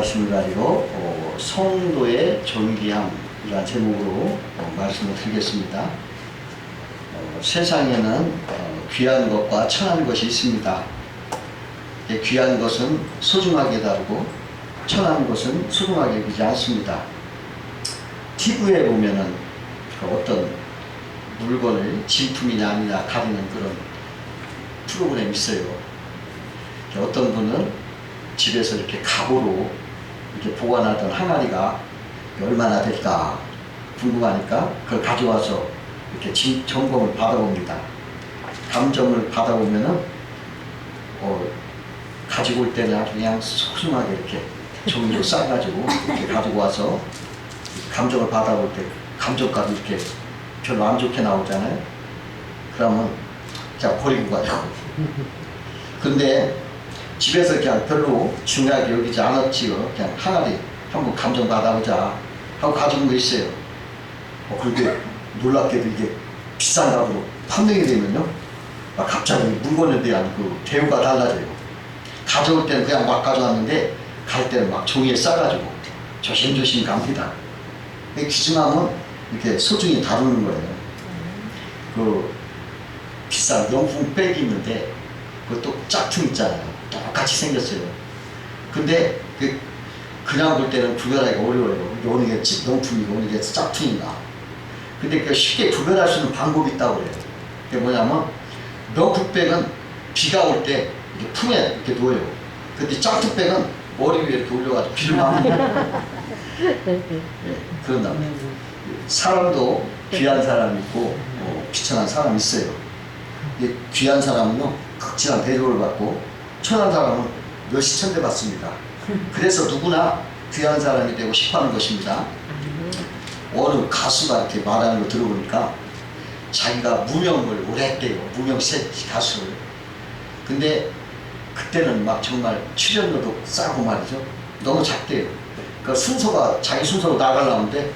말씀을 가지고 성도의 존귀함이라는 제목으로 말씀을 드리겠습니다. 세상에는 귀한 것과 천한 것이 있습니다. 귀한 것은 소중하게 다루고 천한 것은 소중하게 여기지 않습니다. TV에 보면은 어떤 물건을 진품이냐 아니냐 가리는 그런 프로그램이 있어요. 어떤 분은 집에서 이렇게 갑오로 이렇게 보관하던 항아리가 얼마나 될까 궁금하니까 그걸 가져와서 이렇게 점검을 받아봅니다. 감점을 받아보면은 가지고 올 때는 아주 그냥 소중하게 이렇게 종이로 싸가지고 이렇게 가지고 와서 감정을 받아볼 때 감정값이 이렇게 별로 안 좋게 나오잖아요. 그러면 그냥 버리고 가요. 근데 집에서 그냥 별로 중요하게 여기지 않았지요. 그냥 항아리 한번 감정 받아보자 하고 가지고 온 거 있어요. 그런데 놀랍게도 이게 비싼 값으로 판매가 되면요, 갑자기 물건에 대한 그 대우가 달라져요. 가져올 때는 그냥 막 가져왔는데 갈 때는 막 종이에 싸가지고 조심조심 갑니다. 귀중하면 이렇게 소중히 다루는 거예요. 그 비싼 명품 백이 있는데 그것도 짝퉁 있잖아요. 똑같이 생겼어요. 근데 그냥 볼 때는 구별하기가 어려워요. 이게 어느 게 명품이고 어느 게 짝퉁인가. 근데 그 쉽게 구별할 수 있는 방법이 있다고 그래요. 그게 뭐냐면 명품백은 비가 올 때 품에 이렇게 놓여요. 근데 짝퉁백은 머리 위에 이렇게 올려가지고 비를 막는 그런다 말이에요. 사람도 귀한 사람이 있고 비천한 사람이 있어요. 귀한 사람은요 극진한 대접을 받고 천한 사람은 몇시천대 받습니다. 그래서 누구나 귀한 사람이 되고 싶어하는 것입니다. 어느 가수가 이렇게 말하는 거 들어보니까 자기가 무명을 오래 했대요. 무명 가수를. 근데 그때는 막 정말 출연료도 싸고 말이죠. 너무 작대요. 그 순서가 자기 순서로 나가려는데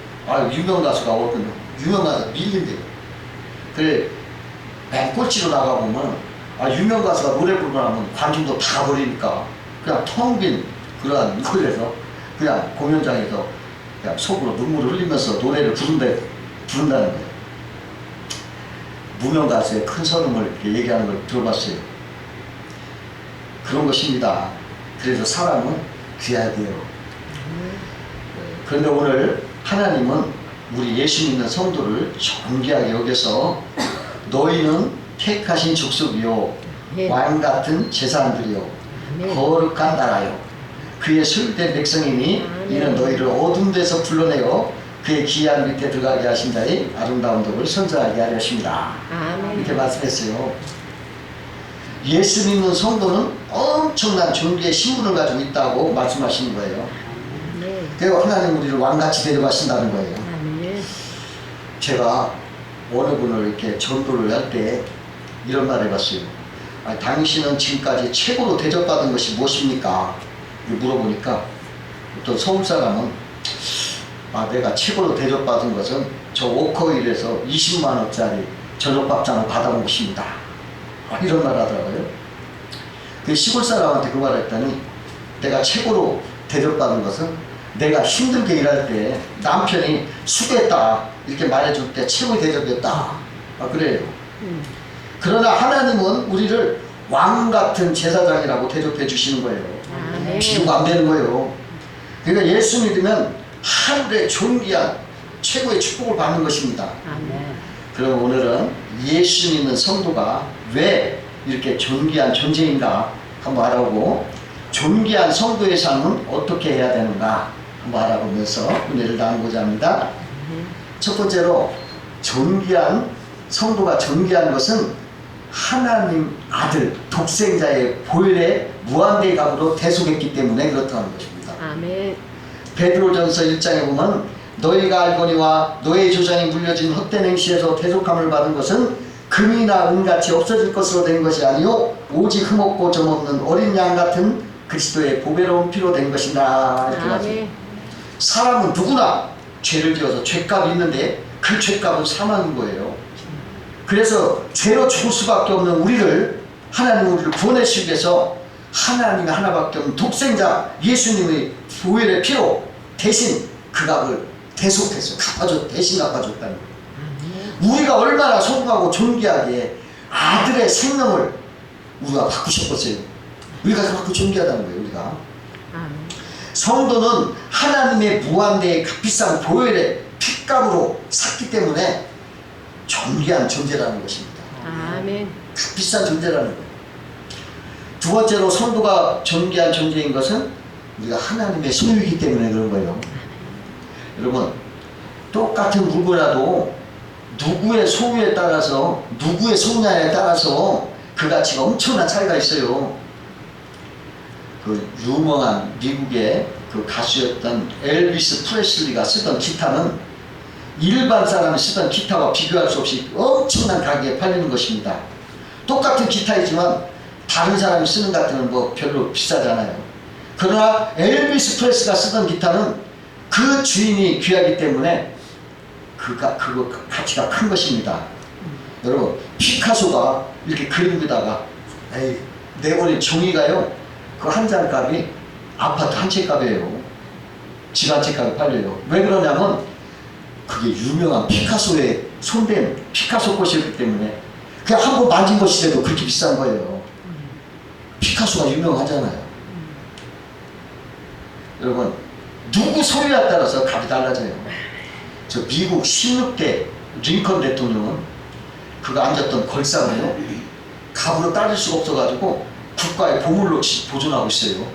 유명 가수가 오거든요. 유명 가수 밀린대요. 그래 맨 꼴찌로 나가보면 유명 가수가 노래 부르면 관중도 다 버리니까 그냥 텅 빈 그러한 노래에서 그냥 공연장에서 그냥 속으로 눈물을 흘리면서 노래를 부른다는 거예요. 무명 가수의 큰 선음을 이렇게 얘기하는 걸 들어봤어요. 그런 것입니다. 그래서 사람은 귀해야 돼요. 그런데 오늘 하나님은 우리 예수 믿는 성도를 존귀하게 여겨서 너희는 택하신 족속이요 왕같은 제사장들이요 거룩한 나라요 그의 소유된 백성이니 이는 너희를 어두운 데서 불러내어 그의 기한 밑에 들어가게 하신 자의 아름다운 덕을 선사하게 하려 하십니다. 이렇게 말씀했어요. 예수 믿는 성도는 엄청난 존귀의 신분을 가지고 있다고 말씀하시는 거예요. 그리고 하나님 우리를 왕같이 데려가신다는 거예요. 제가 어느 분을 이렇게 전도를 할 때 이런 말 해봤어요. 당신은 지금까지 최고로 대접받은 것이 무엇입니까? 물어보니까 어떤 서울 사람은 내가 최고로 대접받은 것은 저 워커힐에서 20만원짜리 저녁밥상을 받아온 것입니다. 이런 말 하더라고요. 그 시골 사람한테 그 말을 했더니 내가 최고로 대접받은 것은 내가 힘들게 일할 때 남편이 수고했다 이렇게 말해줄 때 최고의 대접이었다. 그래요. 그러나 하나님은 우리를 왕같은 제사장이라고 대접해 주시는 거예요. 비교가 안 되는 거예요. 그러니까 예수 믿으면 하늘의 존귀한 최고의 축복을 받는 것입니다. 그럼 오늘은 예수 믿는 성도가 왜 이렇게 존귀한 존재인가 한번 알아보고 존귀한 성도의 삶은 어떻게 해야 되는가 한번 알아보면서 은혜를 나누고자 합니다. 첫 번째로 존귀한 성도가 존귀한 것은 하나님 아들 독생자의 보혈의 무한대의 값으로 대속했기 때문에 그렇다는 것입니다. 아멘. 베드로전서 1장에 보면 너희가 알거니와 너희 조상이 물려진 헛된 행실에서 대속함을 받은 것은 금이나 은같이 없어질 것으로 된 것이 아니요 오직 흠없고 점없는 어린 양 같은 그리스도의 보배로운 피로 된 것이다. 이렇게 말합니다. 사람은 누구나 죄를 지어서 죄값이 있는데 그 죄값은 사망인 거예요. 그래서 죄로 죽을 수밖에 없는 우리를 하나님 우리를 구원하시기 위해서 하나님이 하나밖에 없는 독생자 예수님의 보혈의 피로 대신 그 값을 대속했어요. 대신 갚아줬다는 거예요. 우리가 얼마나 소중하고 존귀하게 아들의 생명을 우리가 바꾸셨겠어요. 우리가 그만큼 존귀하다는 거예요. 우리가 성도는 하나님의 무한대의 값비싼 보혈의 핏값으로 샀기 때문에 존귀한 존재라는 것입니다. 아멘. 값비싼 존재라는 거예요. 두 번째로 성도가 존귀한 존재인 것은 우리가 하나님의 소유이기 때문에 그런 거예요. 여러분, 똑같은 물건이라도 누구의 소유에 따라서, 누구의 소유냐에 따라서 그 가치가 엄청난 차이가 있어요. 그 유명한 미국의 그 가수였던 엘비스 프레슬리가 쓰던 기타는 일반 사람이 쓰던 기타와 비교할 수 없이 엄청난 가격에 팔리는 것입니다. 똑같은 기타이지만 다른 사람이 쓰는 같은 뭐 별로 비싸잖아요. 그러나 엘비스 프레슬리가 쓰던 기타는 그 주인이 귀하기 때문에 그거 가치가 큰 것입니다. 여러분, 피카소가 이렇게 그림에다가 내버린 종이가요, 그 한 장 값이 아파트 한 채 값이에요. 집 한 채 값이 팔려요. 왜 그러냐면 그게 유명한 피카소의 손댄 피카소 꽃이었기 때문에 그냥 한 번 만진 것이라도 그렇게 비싼 거예요. 피카소가 유명하잖아요. 여러분, 누구 소유에 따라서 값이 달라져요. 저 미국 16대 링컨 대통령은 그가 앉았던 걸상을요, 값으로 따질 수가 없어가지고 국가의 보물로 보존하고 있어요.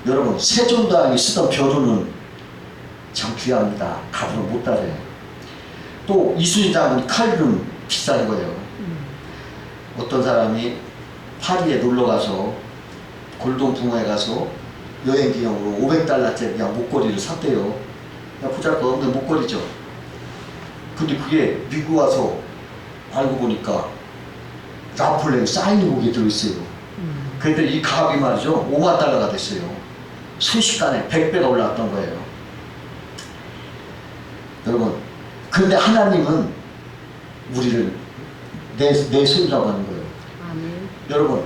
여러분, 세종대왕이 쓰던 벼루는 참 귀합니다. 값으로 못 따져요. 또 이순신 장군 칼은 비싼 거예요. 어떤 사람이 파리에 놀러가서 골동품어에 가서 여행 기념으로 500달러짜리 그냥 목걸이를 샀대요. 그냥 보잘것없는 목걸이죠. 근데 그게 미국 와서 알고 보니까 나폴레옹 사인곡이 들어있어요. 그런데 이 값이 말이죠, 5만 달러가 됐어요. 순식간에 100배가 올라왔던 거예요. 여러분, 근데 하나님은 우리를 내 소유라고 하는 거예요. 아멘. 여러분,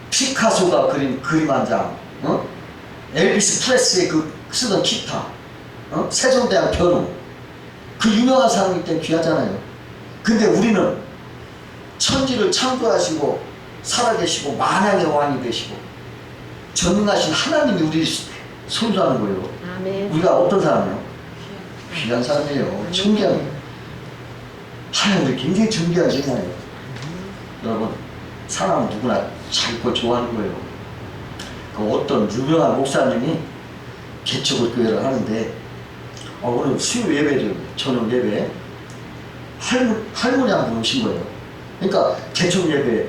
피카소가 그린 그림 한 장, 엘비스 프레스의 그 쓰던 기타, 세종대왕 벼루, 그 유명한 사람이기 때문에 귀하잖아요. 근데 우리는 천지를 창조하시고 살아계시고 만왕의 왕이 되시고 전능하신 하나님이 우리 소유하는 거예요. 아멘. 우리가 어떤 사람이에요? 귀한 사람이에요. 존귀한, 하나님 우리 굉장히 존귀한 신이에요. 여러분, 사람은 누구나 자기 걸 좋아하는 거예요. 그 어떤 유명한 목사님이 개척을 교회를 하는데 오늘 수요 예배를, 저녁 예배 할머니 한 분 오신 거예요. 그러니까 개척 예배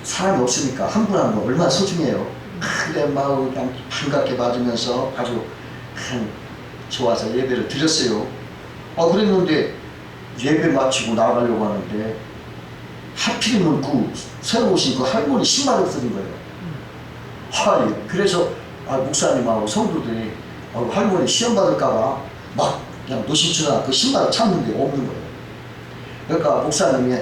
사람이 없으니까 한 분 한 분 얼마나 소중해요. 그래 마음 그냥 반갑게 받으면서 아주 큰 좋아서 예배를 드렸어요. 그랬는데 예배 마치고 나가려고 하는데 하필이면 그 새로 오신 그 할머니 신발을 쓰는 거예요. 그래서 목사님하고 성도들이 할머니 시험 받을까봐 막 그냥 노심초사 그 신발을 찾는데 없는 거예요. 그러니까 목사님이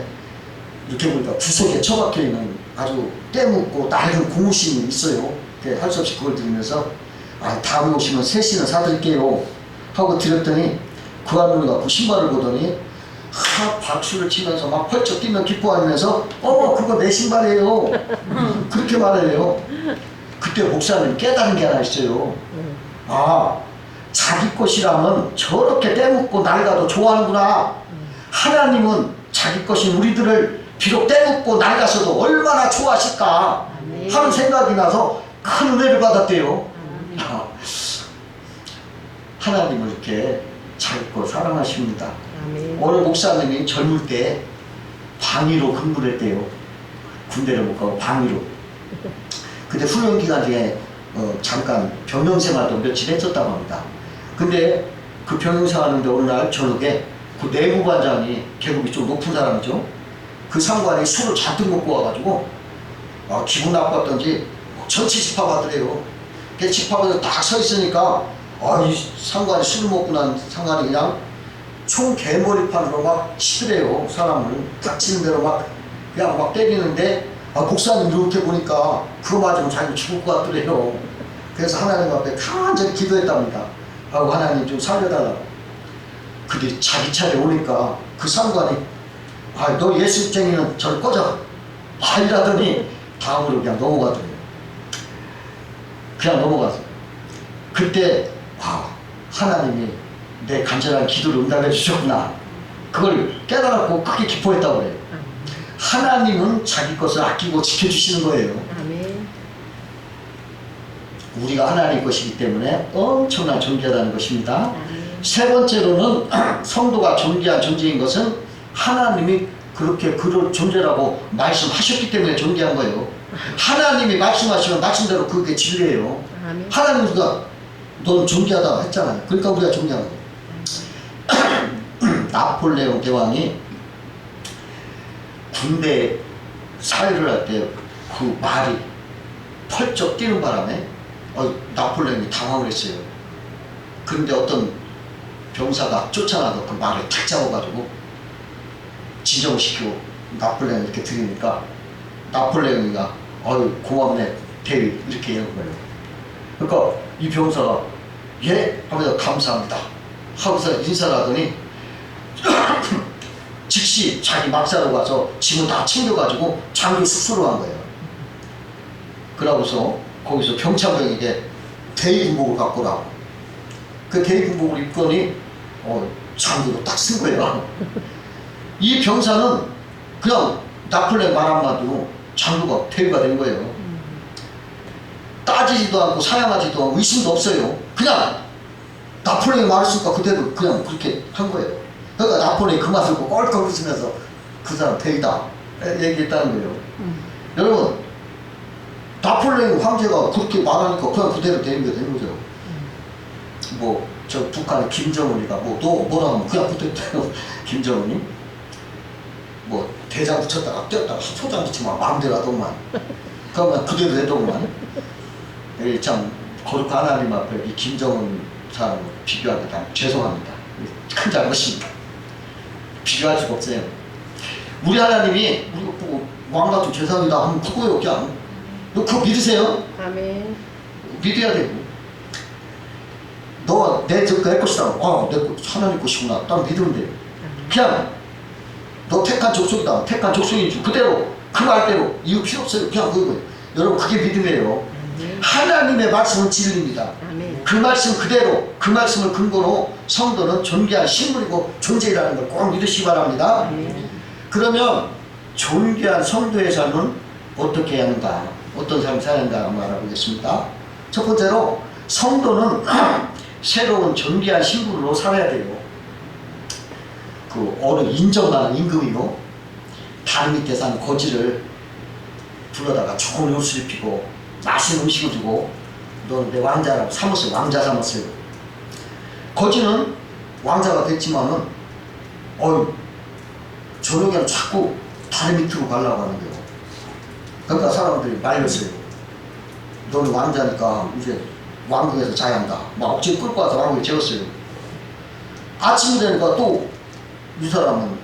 이렇게 보니까 구석에 처박혀 있는 아주 때묻고 낡은 고무신이 있어요. 할 수 없이 그걸 드리면서 다음에 오시면 새 신을 사드릴게요 하고 드렸더니 그 할머니가 그 신발을 보더니 박수를 치면서 막 펄쩍 뛰며 기뻐하면서 그거 내 신발이에요. 그렇게 말해요. 그때 목사님 깨달은 게 하나 있어요. 자기 것이라면 저렇게 때묻고 낡아도 좋아하는구나. 하나님은 자기 것인 우리들을 비록 때묻고 낡아서도 얼마나 좋아하실까 하는 생각이 나서 큰 은혜를 받았대요. 하나님을 이렇게 자기 거 사랑하십니다. 어느 목사님이 젊을 때 방위로 근무를 했대요. 군대를 못 가고 방위로. 근데 훈련 기간 중에 잠깐 병영생활도 며칠 했었다고 합니다. 근데 그 병영생활하는데 어느 날 저녁에 그 내무반장이 계급이 좀 높은 사람이죠. 그 상관이 술을 잔뜩 먹고 와가지고 기분 나빴던지 전체 집합하더래요. 그 집합에서 딱 서 있으니까 이 상관이 술을 먹고 난 상관이 그냥 총 개머리판으로 막 치더래요. 사람을 닥치는 대로 그냥 막 때리는데 아, 목사님 이렇게 보니까 그거 맞으면 자기 죽을 것 같더래요. 그래서 하나님 앞에 간절히 기도했답니다. 하고 하나님 좀 살려달라고. 근데 자기 차례 오니까 그 상관이 아, 너 예수쟁이는 저를 꺼져. 아, 이라더니 다음으로 그냥 넘어가더래요. 그냥 넘어갔어요. 그때 아, 하나님이 내 간절한 기도를 응답해 주셨구나. 그걸 깨달았고 크게 기뻐했다고 그래요. 하나님은 자기 것을 아끼고 지켜주시는 거예요. 아멘. 우리가 하나님 것이기 때문에 엄청난 존귀하다는 것입니다. 아멘. 세 번째로는 성도가 존귀한 존재인 것은 하나님이 그렇게 그럴 존재라고 말씀하셨기 때문에 존귀한 거예요. 하나님이 말씀하시면 말씀대로 그게 진리예요. 아멘. 하나님 우리가 넌 존귀하다고 했잖아요. 그러니까 우리가 존귀한 거예요. 나폴레옹 대왕이 군대 사회를 할 때 그 말이 펄쩍 뛰는 바람에 나폴레옹이 당황을 했어요. 그런데 어떤 병사가 쫓아나서 그 말을 탁 잡아가지고 진정시키고 나폴레옹 이렇게 드리니까 나폴레옹이가 고맙네 대위 이렇게 얘기한 거예요. 그러니까 이 병사가 예? 하면서 감사합니다 하고서 인사를 하더니 즉시 자기 막사로 가서 짐을 다 챙겨가지고 장교 숙소로 간 거예요. 그러고서 거기서 병창병에게 대위군복을 갖고 오라고. 그 대위군복을 입더니 장교로 딱 쓴 거예요. 이 병사는 그냥 나폴레옹 말 한마디로 장교가 대위가 된 거예요. 따지지도 않고 사양하지도 않고 의심도 없어요. 그냥 나폴레옹이 말했으니까 그대로 그냥 그렇게 한 거예요. 그러니까 나폴레옹이 그 맛을 보고 껄껄 웃으면서 그 사람 대위다 얘기했다는 거예요. 여러분 나폴레옹 황제가 그렇게 말하니까 그냥 그대로 되는 게 되는 거죠. 뭐 저 북한의 김정은이가 뭐 너 뭐라 하면 그냥 그대로 김정은이 뭐 대장 붙였다가 뛰었다가 소장 붙이면 마음대로 하더만 그러면 그대로 되더만. 참 거룩한 하나님 앞에 이 김정은 사람을 비교하기가 죄송합니다. 큰 잘못입니다. 비교할 수가 없어요. 우리 하나님이 우리가 보고 왕 같은 죄송합니다 하면 그거예요. 그냥 그거 믿으세요? 아멘. 믿어야 되고 너 내 것이다. 내 하나님 것이구나. 딱 믿으면 돼요. 그냥 너 택한 족속이다. 택한 족속인 줄 그대로 그 말대로 이유 필요 없어요. 그냥 그거예요. 여러분 그게 믿음이에요. 하나님의 말씀은 진리입니다. 아멘. 그 말씀 그대로 그 말씀을 근거로 성도는 존귀한 신물이고 존재라는 걸 꼭 믿으시기 바랍니다. 아멘. 그러면 존귀한 성도의 삶은 어떻게 해야 하는가, 어떤 삶을 살아야 하는가 한번 알아보겠습니다. 첫 번째로 성도는 새로운 존귀한 신분으로 살아야 돼요. 그 어느 인정받은 임금이요 다리 밑에 산 거지를 불러다가 좋은 옷을 입히고 맛있는 음식을 주고 너는 내 왕자라고 삼았어요. 왕자 삼았어요. 거지는 왕자가 됐지만은 저녁에는 자꾸 다리 밑으로 가려고 하는 거예요. 그러니까 사람들이 말렸어요. 너는 왕자니까 이제 왕궁에서 자야 한다. 막 억지로 끌고 와서 왕궁에 재웠어요. 아침이 되니까 또 이 사람은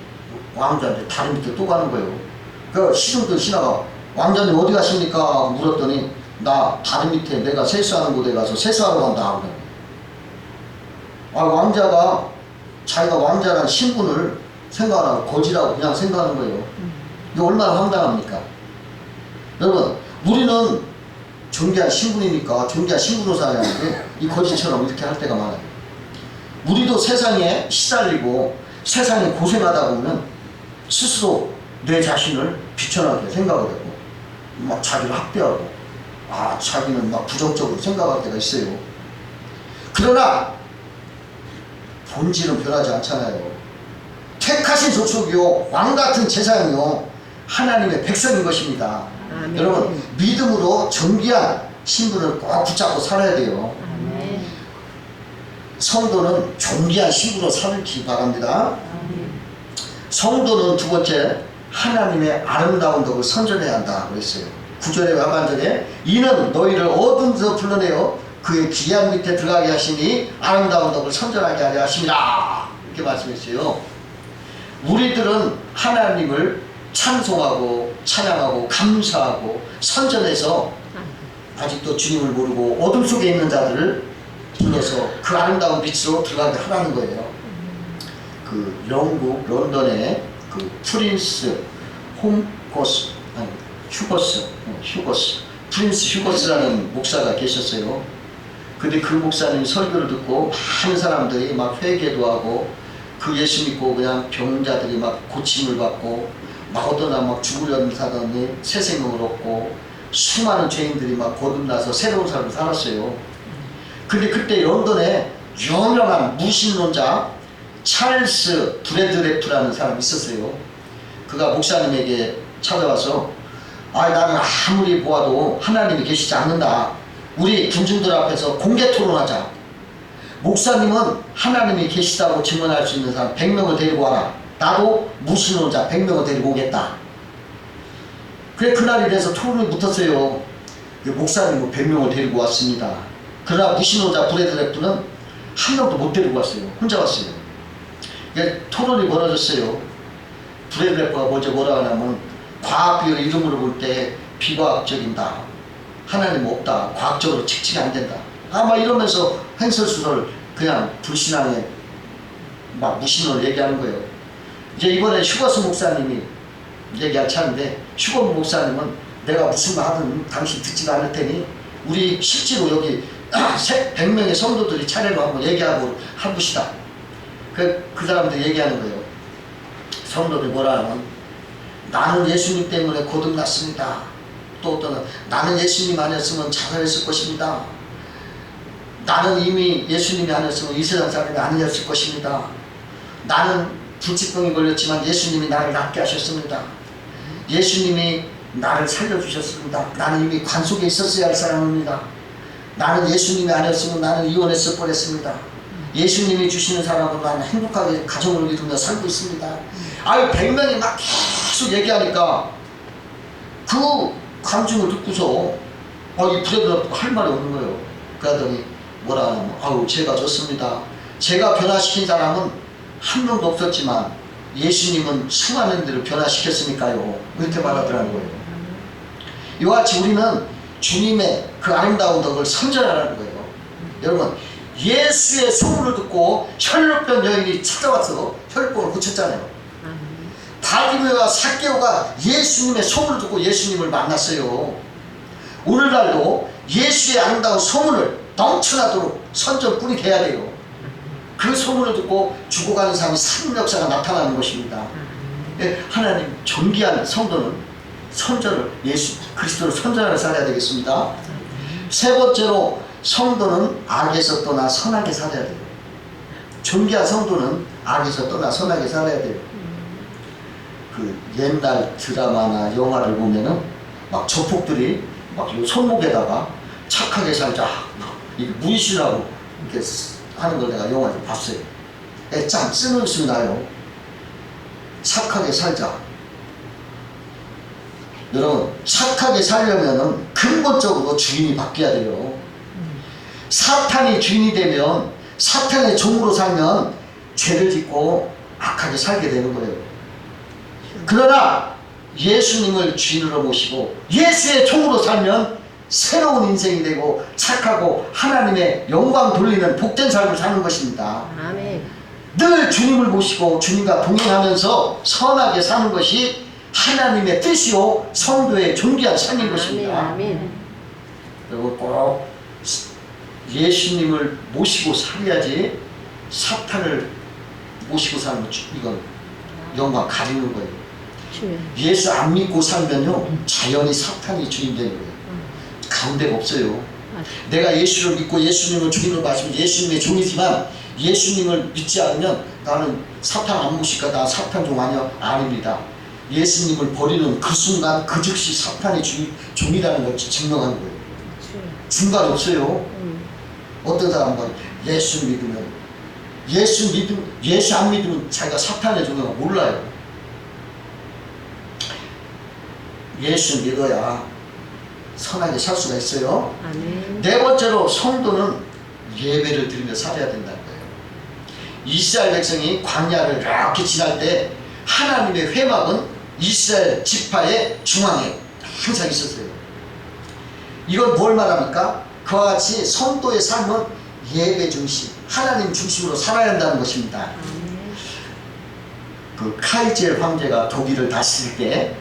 왕자한테 다리 밑에 또 가는 거예요. 그 시중들 신하가 왕자님 어디 가십니까? 물었더니 나 다리 밑에 내가 세수하는 곳에 가서 세수하러 간다. 왕자가 자기가 왕자라는 신분을 생각하고 거지라고 그냥 생각하는 거예요. 이게 얼마나 황당합니까? 여러분 우리는 존귀한 신분이니까 존귀한 신분으로 살아야 하는데 이 거지처럼 이렇게 할 때가 많아요. 우리도 세상에 시달리고 세상에 고생하다 보면 스스로 내 자신을 비천하게 생각을 하고 막 자기를 학대하고 자기는 막 부정적으로 생각할 때가 있어요. 그러나 본질은 변하지 않잖아요. 택하신 족속이요 왕같은 제사장이요 하나님의 백성인 것입니다. 아멘. 여러분 믿음으로 존귀한 신분을 꼭 붙잡고 살아야 돼요. 아멘. 성도는 존귀한 신분으로 살기 바랍니다. 아멘. 성도는 두 번째 하나님의 아름다운 덕을 선전해야 한다 그랬어요. 9절의 하반절에 이는 너희를 어둠 데서 불러내어 그의 기한 밑에 들어가게 하시니 아름다운 덕을 선전하게 하려 하심이라 이렇게 말씀했어요. 우리들은 하나님을 찬송하고 찬양하고 감사하고 선전해서 아직도 주님을 모르고 어둠 속에 있는 자들을 불러서 그 아름다운 빛으로 들어가게 하라는 거예요. 그 영국 런던의 그 프린스 휴거스 프린스 휴거스라는 목사가 계셨어요. 근데 그 목사님 설교를 듣고 많은 사람들이 막 회개도 하고 그 예수 믿고 그냥 병자들이 막 고침을 받고 막 어떠나 막 죽으려는 사람이 새 생명을 얻고 수많은 죄인들이 막 거듭나서 새로운 삶을 살았어요. 근데 그때 런던에 유명한 무신론자 찰스 브래드레프라는 사람이 있었어요. 그가 목사님에게 찾아와서 나는 아무리 보아도 하나님이 계시지 않는다. 우리 군중들 앞에서 공개 토론하자. 목사님은 하나님이 계시다고 증언할 수 있는 사람 100명을 데리고 와라. 나도 무신론자 100명을 데리고 오겠다. 그래 그날이 돼서 토론이 붙었어요. 목사님은 100명을 데리고 왔습니다. 그러나 무신론자 브래드레프는 한 명도 못 데리고 왔어요. 혼자 왔어요. 토론이 벌어졌어요. 브래드레프가 먼저 뭐라 하냐면 과학비를 이름으로 볼 때 비과학적이다. 하나님 없다. 과학적으로 측정이 안 된다. 막 이러면서 횡설수설 그냥 불신앙에 막 무신론을 얘기하는 거예요. 이제 이번에 휴거스 목사님이 얘기할 차인데 휴거스 목사님은 내가 무슨 말 하든 당신 듣지도 않을 테니 우리 실제로 여기 100명의 성도들이 차례로 한번 얘기하고 해봅시다. 그 사람들 얘기하는 거예요. 성도들 뭐라 하면 나는 예수님 때문에 거듭났습니다. 또 어떤 나는 예수님 아니었으면 자살했을 것입니다. 나는 이미 예수님이 아니었으면 이 세상 사람이 아니었을 것입니다. 나는 불치병이 걸렸지만 예수님이 나를 낫게 하셨습니다. 예수님이 나를 살려주셨습니다. 나는 이미 관 속에 있었어야 할 사람입니다. 나는 예수님이 아니었으면 나는 이혼했을 뻔했습니다. 예수님이 주시는 사람은 나는 행복하게 가정을 이루며 살고 있습니다. 100명이 막 계속 얘기하니까 그 감정을 듣고서 이 브래드레프가 할 말이 없는 거예요. 그러더니 뭐라 하냐면 제가 좋습니다. 제가 변화시킨 사람은 한 명도 없었지만 예수님은 수많은 들을 변화시켰으니까요. 이렇게 말하더라는 거예요. 이와 같이 우리는 주님의 그 아름다운 덕을 선전하라는 거예요. 여러분 예수의 소문을 듣고 혈루병 여인이 찾아와서 혈루병을 고쳤잖아요. 바디메오와 삭개오가 예수님의 소문을 듣고 예수님을 만났어요. 오늘날도 예수의 아름다운 소문을 넘쳐나도록 선전꾼이 돼야 돼요. 그 소문을 듣고 죽어가는 사람이 살인 역사가 나타나는 것입니다. 하나님 존귀한 성도는 선전을 예수 그리스도를 선전하며 살아야 되겠습니다. 세 번째로 성도는 악에서 떠나 선하게 살아야 돼요. 존귀한 성도는 악에서 떠나 선하게 살아야 돼요. 그 옛날 드라마나 영화를 보면은 막 조폭들이 막 손목에다가 착하게 살자 이게 문신하고 이렇게 하는 걸 내가 영화에서 봤어요. 참 쓰는 나요. 착하게 살자. 여러분 착하게 살려면은 근본적으로 주인이 바뀌어야 돼요. 사탄이 주인이 되면 사탄의 종으로 살면 죄를 짓고 악하게 살게 되는 거예요. 그러나 예수님을 주인으로 모시고 예수의 종으로 살면 새로운 인생이 되고 착하고 하나님의 영광 돌리는 복된 삶을 사는 것입니다. 아멘. 늘 주님을 모시고 주님과 동행하면서 선하게 사는 것이 하나님의 뜻이요 성도의 존귀한 삶인 것입니다. 아멘. 그리고 꼭 예수님을 모시고 살아야지 사탄을 모시고 사는 것 이건 영광 가리는 거예요. 예수 안 믿고 살면요 자연히 사탄이 주인 되는 거예요. 가운데가 없어요. 내가 예수를 믿고 예수님을 주인으로 마시면 예수님의 종이지만 예수님을 믿지 않으면 나는 사탄 안 모실까 나 사탄 종 아니야? 아닙니다. 예수님을 버리는 그 순간 그 즉시 사탄의 종이라는 걸 증명하는 거예요. 중간이 없어요. 어떤 사람은 예수 믿으면 예수 안 믿으면 자기가 사탄의 종이가 몰라요. 예수 믿어야 선하게 살 수가 있어요. 아멘. 네 번째로 성도는 예배를 드리며 살아야 된다는 거예요. 이스라엘 백성이 광야를 이렇게 지날 때 하나님의 회막은 이스라엘 지파의 중앙에 항상 있었어요. 이건 뭘 말합니까? 그와 같이 성도의 삶은 예배 중심, 하나님 중심으로 살아야 한다는 것입니다. 그 카이젤 황제가 독일을 다스릴 때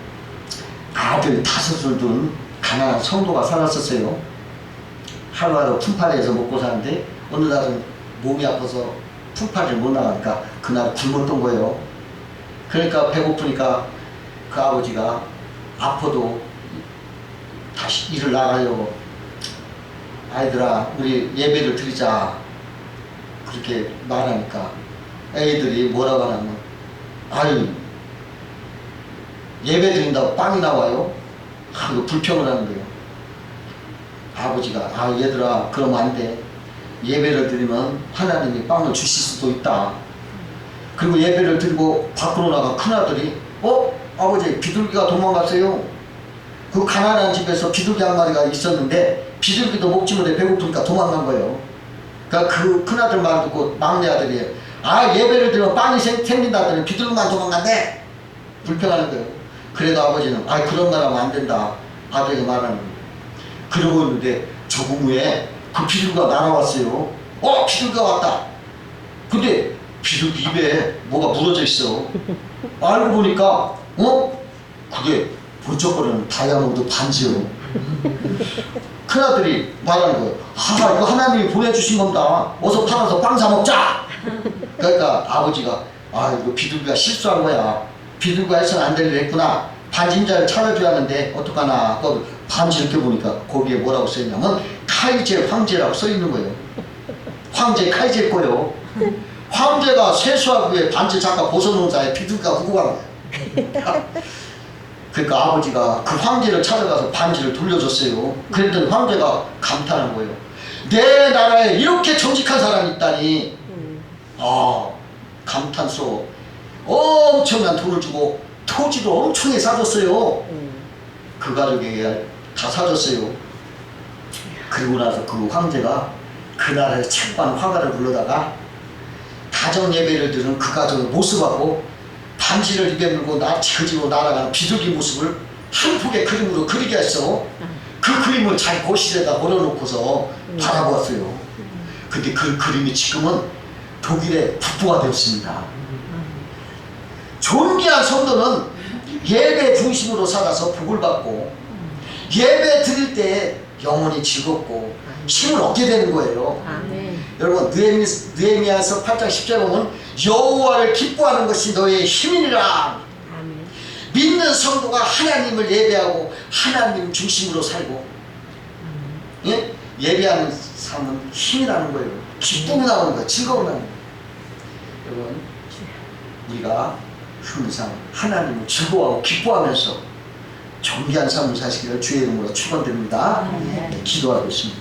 아들 5을 둔 가난한 성도가 살았었어요. 하루하루 품팔이해서 먹고 사는데 어느 날은 몸이 아파서 품팔이를 못 나가니까 그날 굶었던 거예요. 그러니까 배고프니까 그 아버지가 아파도 다시 일을 나가려고, 아이들아 우리 예배를 드리자 그렇게 말하니까 애들이 뭐라고 하냐면, 아유 예배 드린다고 빵이 나와요? 이거 불평을 하는 거예요. 아버지가 얘들아 그러면 안 돼. 예배를 드리면 하나님이 빵을 주실 수도 있다. 그리고 예배를 드리고 밖으로 나가 큰아들이 아버지 비둘기가 도망갔어요. 그 가난한 집에서 비둘기 한 마리가 있었는데 비둘기도 먹지 못해 배고프니까 도망간 거예요. 그러니까 그 큰아들 말 듣고 막내 아들이 예배를 드리면 빵이 생긴다더니 비둘기만 도망간대. 불평하는 거예요. 그래도 아버지는 그런 말 하면 안 된다. 아들에게 말하는 거예요. 그러고 있는데 조금 후에 그 비둘기가 날아왔어요. 비둘기가 왔다. 근데 비둘기 입에 뭐가 물어져 있어. 알고 보니까 그게 번쩍거리는 다이아몬드 반지요. 큰아들이 말하는 거예요. 이거 하나님이 보내주신 겁니다. 어서 팔아서 빵 사 먹자. 그러니까 아버지가 이거 비둘기가 실수한 거야. 비둘기가 해서는 안 될 일 했구나. 반지인자를 찾아줘야 하는데 어떡하나. 반지를 껴보니까 거기에 뭐라고 써있냐면 카이젤 황제라고 써있는 거예요. 황제 카이젤 거요. 황제가 세수하기 위해 반지 잠깐 벗어놓은 사이에 비둘기가 후고 간 거예요. 그러니까 아버지가 그 황제를 찾아가서 반지를 돌려줬어요. 그랬더니 황제가 감탄한 거예요. 내 나라에 이렇게 정직한 사람이 있다니. 감탄스러워. 엄청난 돈을 주고 토지도 엄청나게 사줬어요. 그 가족에게 다 사줬어요. 그리고 나서 그 황제가 그 나라의 책관 화가를 불러다가 가정 예배를 드는 그 가족의 모습하고 반지를 입에 물고 그 집으로 날아가는 비둘기 모습을 한 폭의 그림으로 그리게 했어. 그 그림을 자기 거실에다 걸어놓고서 바라보았어요. 근데 그 그림이 지금은 독일의 국보가 되었습니다. 존귀한 성도는 예배 중심으로 살아서 복을 받고 예배 드릴 때 영혼이 즐겁고 힘을 얻게 되는 거예요. 여러분 느헤미야서 8장 10절에 보면 여호와를 기뻐하는 것이 너의 힘이니라. 믿는 성도가 하나님을 예배하고 하나님 중심으로 살고 예배하는 삶은 힘이 나는 거예요. 기쁨이 나오는 거예요. 즐거움이 나는 거예요. 여러분 우리가 항상 하나님을 즐거워하고 기뻐하면서 존귀한 삶을 사시기를 주의 이름으로 축원드립니다. 기도하고 있습니다.